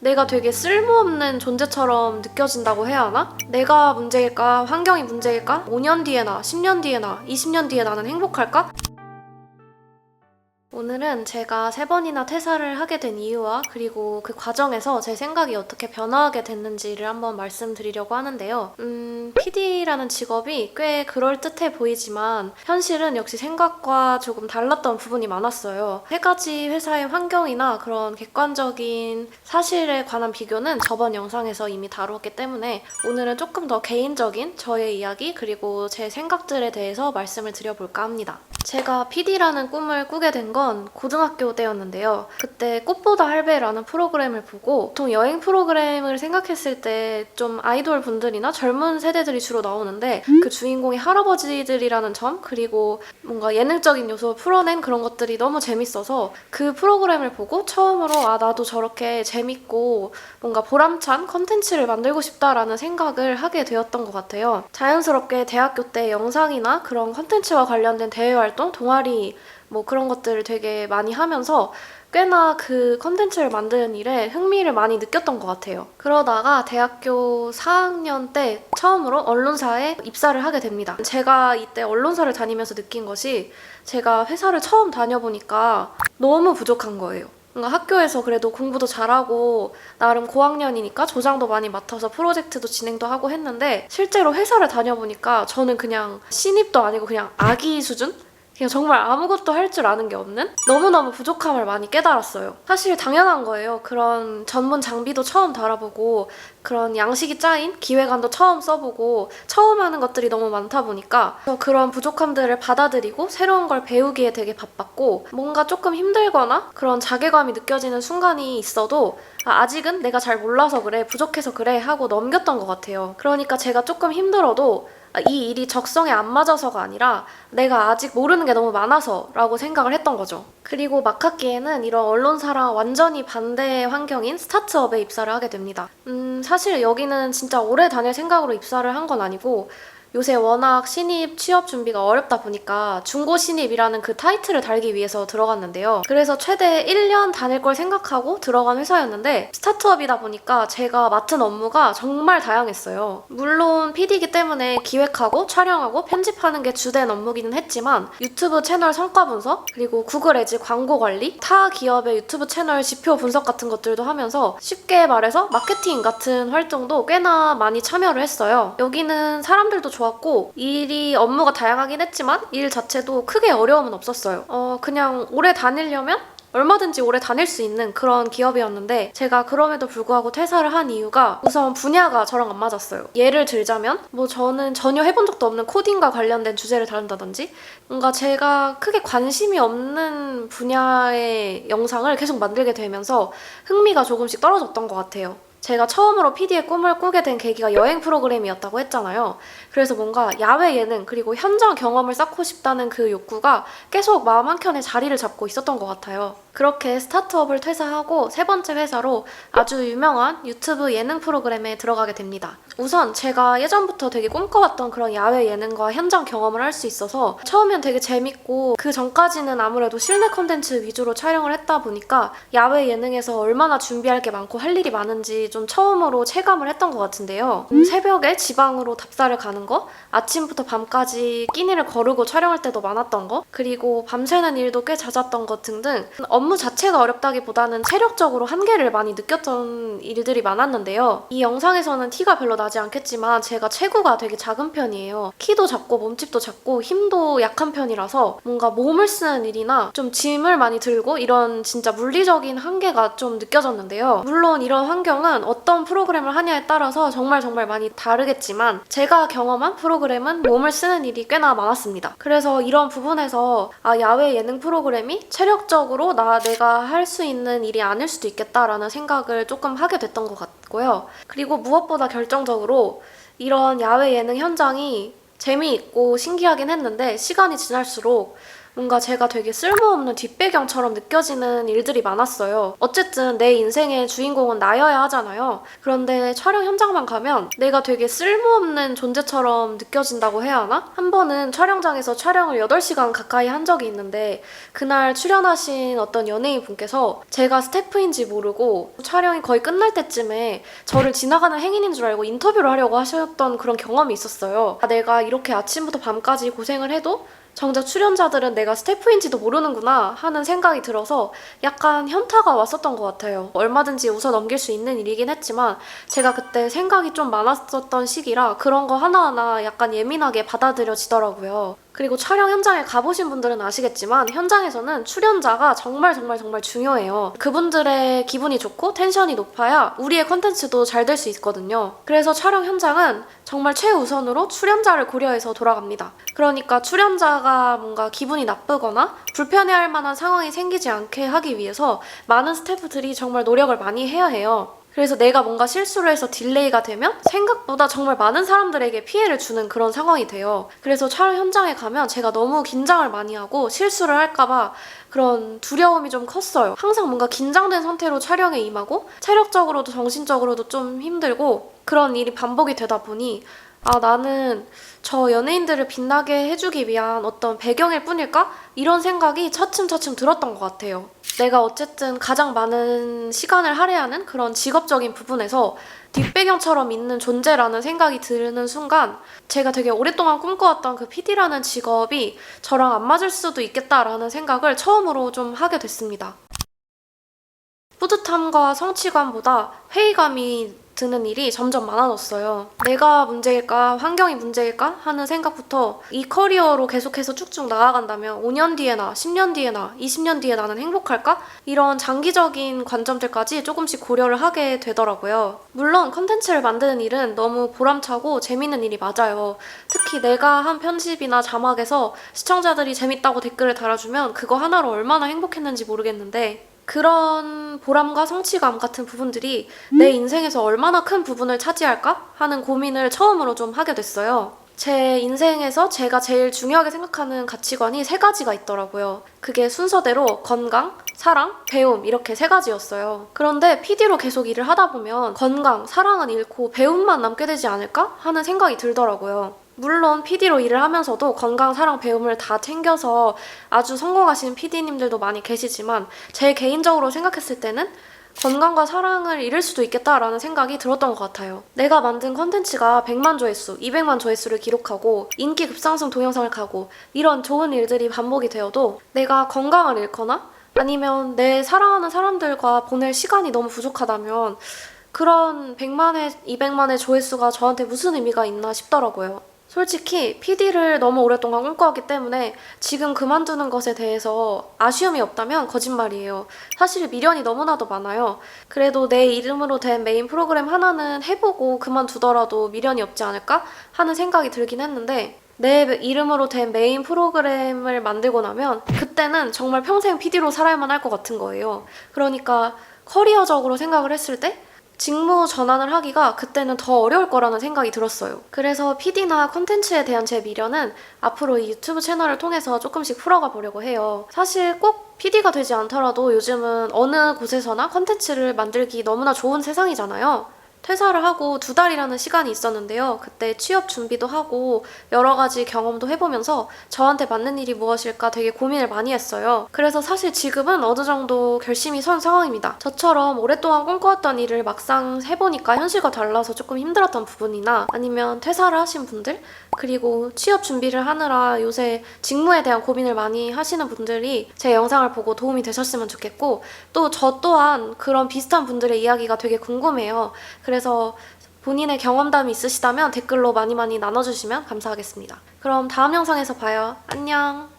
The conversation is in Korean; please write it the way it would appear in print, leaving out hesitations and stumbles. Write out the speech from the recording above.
내가 되게 쓸모없는 존재처럼 느껴진다고 해야 하나? 내가 문제일까? 환경이 문제일까? 5년 뒤에나 10년 뒤에나 20년 뒤에 나는 행복할까? 오늘은 제가 3번이나 퇴사를 하게 된 이유와 그리고 그 과정에서 제 생각이 어떻게 변화하게 됐는지를 한번 말씀드리려고 하는데요. PD라는 직업이 꽤 그럴듯해 보이지만 현실은 역시 생각과 조금 달랐던 부분이 많았어요. 3가지 회사의 환경이나 그런 객관적인 사실에 관한 비교는 저번 영상에서 이미 다루었기 때문에 오늘은 조금 더 개인적인 저의 이야기 그리고 제 생각들에 대해서 말씀을 드려볼까 합니다. 제가 PD라는 꿈을 꾸게 된 건 고등학교 때였는데요. 그때 꽃보다 할배라는 프로그램을 보고 보통 여행 프로그램을 생각했을 때 좀 아이돌 분들이나 젊은 세대들이 주로 나오는데 그 주인공이 할아버지들이라는 점 그리고 뭔가 예능적인 요소 풀어낸 그런 것들이 너무 재밌어서 그 프로그램을 보고 처음으로 나도 저렇게 재밌고 뭔가 보람찬 컨텐츠를 만들고 싶다라는 생각을 하게 되었던 것 같아요. 자연스럽게 대학교 때 영상이나 그런 컨텐츠와 관련된 대외활동, 동아리 뭐 그런 것들을 되게 많이 하면서 꽤나 그 컨텐츠를 만드는 일에 흥미를 많이 느꼈던 것 같아요. 그러다가 대학교 4학년 때 처음으로 언론사에 입사를 하게 됩니다. 제가 이때 언론사를 다니면서 느낀 것이 제가 회사를 처음 다녀보니까 너무 부족한 거예요. 뭔가 학교에서 그래도 공부도 잘하고 나름 고학년이니까 조장도 많이 맡아서 프로젝트도 진행도 하고 했는데 실제로 회사를 다녀보니까 저는 그냥 신입도 아니고 그냥 아기 수준? 그냥 정말 아무것도 할 줄 아는 게 없는? 너무너무 부족함을 많이 깨달았어요. 사실 당연한 거예요. 그런 전문 장비도 처음 달아보고 그런 양식이 짜인 기획안도 처음 써보고 처음 하는 것들이 너무 많다 보니까 그런 부족함들을 받아들이고 새로운 걸 배우기에 되게 바빴고 뭔가 조금 힘들거나 그런 자괴감이 느껴지는 순간이 있어도 아직은 내가 잘 몰라서 그래, 부족해서 그래 하고 넘겼던 것 같아요. 그러니까 제가 조금 힘들어도 이 일이 적성에 안 맞아서가 아니라 내가 아직 모르는 게 너무 많아서 라고 생각을 했던 거죠. 그리고 막학기에는 이런 언론사랑 완전히 반대의 환경인 스타트업에 입사를 하게 됩니다. 사실 여기는 진짜 오래 다닐 생각으로 입사를 한 건 아니고 요새 워낙 신입 취업 준비가 어렵다 보니까 중고 신입이라는 그 타이틀을 달기 위해서 들어갔는데요. 그래서 최대 1년 다닐 걸 생각하고 들어간 회사였는데 스타트업이다 보니까 제가 맡은 업무가 정말 다양했어요. 물론 PD이기 때문에 기획하고 촬영하고 편집하는 게 주된 업무기는 했지만 유튜브 채널 성과 분석 그리고 구글 애지 광고 관리 타 기업의 유튜브 채널 지표 분석 같은 것들도 하면서 쉽게 말해서 마케팅 같은 활동도 꽤나 많이 참여를 했어요. 여기는 사람들도 좋았고 일이 업무가 다양하긴 했지만 일 자체도 크게 어려움은 없었어요. 그냥 오래 다니려면 얼마든지 오래 다닐 수 있는 그런 기업이었는데 제가 그럼에도 불구하고 퇴사를 한 이유가 우선 분야가 저랑 안 맞았어요. 예를 들자면 뭐 저는 전혀 해본 적도 없는 코딩과 관련된 주제를 다룬다든지 뭔가 제가 크게 관심이 없는 분야의 영상을 계속 만들게 되면서 흥미가 조금씩 떨어졌던 것 같아요. 제가 처음으로 PD의 꿈을 꾸게 된 계기가 여행 프로그램이었다고 했잖아요. 그래서 뭔가 야외 예능 그리고 현장 경험을 쌓고 싶다는 그 욕구가 계속 마음 한켠에 자리를 잡고 있었던 것 같아요. 그렇게 스타트업을 퇴사하고 3번째 회사로 아주 유명한 유튜브 예능 프로그램에 들어가게 됩니다. 우선 제가 예전부터 되게 꿈꿔왔던 그런 야외 예능과 현장 경험을 할 수 있어서 처음엔 되게 재밌고 그 전까지는 아무래도 실내 콘텐츠 위주로 촬영을 했다 보니까 야외 예능에서 얼마나 준비할 게 많고 할 일이 많은지 좀 처음으로 체감을 했던 것 같은데요. 새벽에 지방으로 답사를 가는 거, 아침부터 밤까지 끼니를 거르고 촬영할 때도 많았던 거, 그리고 밤새는 일도 꽤 잦았던 것 등등 업무 자체가 어렵다기보다는 체력적으로 한계를 많이 느꼈던 일들이 많았는데요. 이 영상에서는 티가 별로 나지 않겠지만 제가 체구가 되게 작은 편이에요. 키도 작고 몸집도 작고 힘도 약한 편이라서 뭔가 몸을 쓰는 일이나 좀 짐을 많이 들고 이런 진짜 물리적인 한계가 좀 느껴졌는데요. 물론 이런 환경은 어떤 프로그램을 하냐에 따라서 정말 많이 다르겠지만 제가 경험한 프로그램은 몸을 쓰는 일이 꽤나 많았습니다. 그래서 이런 부분에서 야외 예능 프로그램이 체력적으로 내가 할 수 있는 일이 아닐 수도 있겠다라는 생각을 조금 하게 됐던 것 같고요. 그리고 무엇보다 결정적으로 이런 야외 예능 현장이 재미있고 신기하긴 했는데 시간이 지날수록 뭔가 제가 되게 쓸모없는 뒷배경처럼 느껴지는 일들이 많았어요. 어쨌든 내 인생의 주인공은 나여야 하잖아요. 그런데 촬영 현장만 가면 내가 되게 쓸모없는 존재처럼 느껴진다고 해야 하나? 한 번은 촬영장에서 촬영을 8시간 가까이 한 적이 있는데 그날 출연하신 어떤 연예인 분께서 제가 스태프인지 모르고 촬영이 거의 끝날 때쯤에 저를 지나가는 행인인 줄 알고 인터뷰를 하려고 하셨던 그런 경험이 있었어요. 내가 이렇게 아침부터 밤까지 고생을 해도 정작 출연자들은 내가 스태프인지도 모르는구나 하는 생각이 들어서 약간 현타가 왔었던 것 같아요. 얼마든지 웃어 넘길 수 있는 일이긴 했지만 제가 그때 생각이 좀 많았었던 시기라 그런 거 하나하나 약간 예민하게 받아들여지더라고요. 그리고 촬영 현장에 가보신 분들은 아시겠지만 현장에서는 출연자가 정말 중요해요. 그분들의 기분이 좋고 텐션이 높아야 우리의 컨텐츠도 잘 될 수 있거든요. 그래서 촬영 현장은 정말 최우선으로 출연자를 고려해서 돌아갑니다. 그러니까 출연자가 뭔가 기분이 나쁘거나 불편해할 만한 상황이 생기지 않게 하기 위해서 많은 스태프들이 정말 노력을 많이 해야 해요. 그래서 내가 뭔가 실수를 해서 딜레이가 되면 생각보다 정말 많은 사람들에게 피해를 주는 그런 상황이 돼요. 그래서 촬영 현장에 가면 제가 너무 긴장을 많이 하고 실수를 할까봐 그런 두려움이 좀 컸어요. 항상 뭔가 긴장된 상태로 촬영에 임하고 체력적으로도 정신적으로도 좀 힘들고 그런 일이 반복이 되다 보니 나는 저 연예인들을 빛나게 해주기 위한 어떤 배경일 뿐일까? 이런 생각이 차츰 들었던 것 같아요. 내가 어쨌든 가장 많은 시간을 할애하는 그런 직업적인 부분에서 뒷배경처럼 있는 존재라는 생각이 드는 순간 제가 되게 오랫동안 꿈꿔왔던 그 PD라는 직업이 저랑 안 맞을 수도 있겠다라는 생각을 처음으로 좀 하게 됐습니다. 뿌듯함과 성취감보다 회의감이 드는 일이 점점 많아졌어요. 내가 문제일까? 환경이 문제일까? 하는 생각부터 이 커리어로 계속해서 쭉쭉 나아간다면 5년 뒤에나 10년 뒤에나 20년 뒤에 나는 행복할까? 이런 장기적인 관점들까지 조금씩 고려를 하게 되더라고요. 물론 컨텐츠를 만드는 일은 너무 보람차고 재밌는 일이 맞아요. 특히 내가 한 편집이나 자막에서 시청자들이 재밌다고 댓글을 달아주면 그거 하나로 얼마나 행복했는지 모르겠는데 그런 보람과 성취감 같은 부분들이 내 인생에서 얼마나 큰 부분을 차지할까 하는 고민을 처음으로 좀 하게 됐어요. 제 인생에서 제가 제일 중요하게 생각하는 가치관이 3가지가 있더라고요. 그게 순서대로 건강, 사랑, 배움 이렇게 3가지였어요. 그런데 PD로 계속 일을 하다 보면 건강, 사랑은 잃고 배움만 남게 되지 않을까 하는 생각이 들더라고요. 물론 PD로 일을 하면서도 건강, 사랑, 배움을 다 챙겨서 아주 성공하신 PD님들도 많이 계시지만 제 개인적으로 생각했을 때는 건강과 사랑을 잃을 수도 있겠다라는 생각이 들었던 것 같아요. 내가 만든 컨텐츠가 100만 조회수, 200만 조회수를 기록하고 인기 급상승 동영상을 가고 이런 좋은 일들이 반복이 되어도 내가 건강을 잃거나 아니면 내 사랑하는 사람들과 보낼 시간이 너무 부족하다면 그런 100만회, 200만의 조회수가 저한테 무슨 의미가 있나 싶더라고요. 솔직히 PD를 너무 오랫동안 꿈꿔왔기 때문에 지금 그만두는 것에 대해서 아쉬움이 없다면 거짓말이에요. 사실 미련이 너무나도 많아요. 그래도 내 이름으로 된 메인 프로그램 하나는 해보고 그만두더라도 미련이 없지 않을까 하는 생각이 들긴 했는데 내 이름으로 된 메인 프로그램을 만들고 나면 그때는 정말 평생 PD로 살아야만 할 것 같은 거예요. 그러니까 커리어적으로 생각을 했을 때 직무 전환을 하기가 그때는 더 어려울 거라는 생각이 들었어요. 그래서 PD나 콘텐츠에 대한 제 미련은 앞으로 이 유튜브 채널을 통해서 조금씩 풀어가 보려고 해요. 사실 꼭 PD가 되지 않더라도 요즘은 어느 곳에서나 콘텐츠를 만들기 너무나 좋은 세상이잖아요. 퇴사를 하고 2달이라는 시간이 있었는데요. 그때 취업 준비도 하고 여러 가지 경험도 해보면서 저한테 맞는 일이 무엇일까 되게 고민을 많이 했어요. 그래서 사실 지금은 어느 정도 결심이 선 상황입니다. 저처럼 오랫동안 꿈꿔왔던 일을 막상 해보니까 현실과 달라서 조금 힘들었던 부분이나 아니면 퇴사를 하신 분들 그리고 취업 준비를 하느라 요새 직무에 대한 고민을 많이 하시는 분들이 제 영상을 보고 도움이 되셨으면 좋겠고 또 저 또한 그런 비슷한 분들의 이야기가 되게 궁금해요. 그래서 본인의 경험담이 있으시다면 댓글로 많이 나눠주시면 감사하겠습니다. 그럼 다음 영상에서 봐요. 안녕!